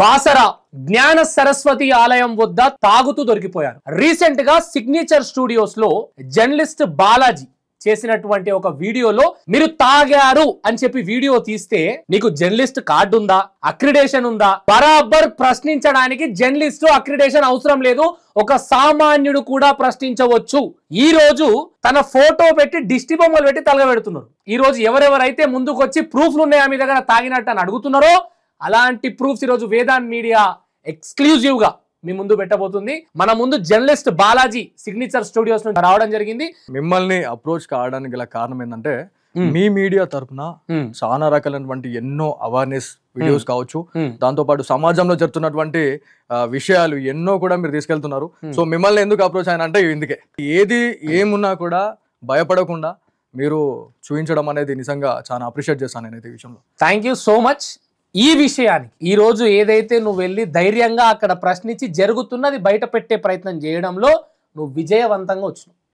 బాసరా జ్ఞాన సరస్వతి ఆలయం వద్ద తాగుతూ దొరికిపోయారు. రీసెంట్ గా సిగ్నేచర్ స్టూడియోస్ లో జర్నలిస్ట్ బాలాజీ చేసినటువంటి ఒక వీడియోలో మీరు తాగారు అని చెప్పి వీడియో తీస్తే నీకు జర్నలిస్ట్ కార్డు ఉందా, అక్రిడేషన్ ఉందా? బరాబర్ ప్రశ్నించడానికి జర్నలిస్ట్ అక్రిడేషన్ అవసరం లేదు, ఒక సామాన్యుడు కూడా ప్రశ్నించవచ్చు. ఈ రోజు తన ఫోటో పెట్టి దిష్టి బొమ్మలు పెట్టి తలగబెడుతున్నారు. ఈ రోజు ఎవరెవరైతే ముందుకు వచ్చి ప్రూఫ్లు ఉన్నాయా మీ దగ్గర తాగినట్టు అని అడుగుతున్నారో అలాంటి ప్రూఫ్స్ ఈరోజు వేదాంత్ మీడియా ఎక్స్క్లూజివ్ గా మీ ముందు పెట్టబోతుంది. మన ముందు జర్నలిస్ట్ బాలాజీ సిగ్నేచర్ స్టూడియోస్ నుంచి రావడం జరిగింది. మిమ్మల్ని అప్రోచ్ కావడానికి గల కారణం ఏంటంటే మీ మీడియా తరఫున చాలా రకాలైనటువంటి ఎన్నో అవేర్నెస్ వీడియోస్ కావచ్చు, దాంతో పాటు సమాజంలో జరుగుతున్నటువంటి విషయాలు ఎన్నో కూడా మీరు తీసుకెళ్తున్నారు. సో మిమ్మల్ని ఎందుకు అప్రోచ్ అయినా అంటే ఇందుకే ఏది ఏమున్నా కూడా భయపడకుండా మీరు చూపించడం అనేది నిజంగా చాలా అప్రిషియేట్ చేస్తాను నేనైతే ఈ విషయంలో. Thank you so much. ఈ విషయానికి ఈ రోజు ఏదైతే నువ్వు వెళ్ళి ధైర్యంగా అక్కడ ప్రశ్నించి జరుగుతున్నది బయట పెట్టే ప్రయత్నం చేయడంలో నువ్వు విజయవంతంగా వచ్చినావు.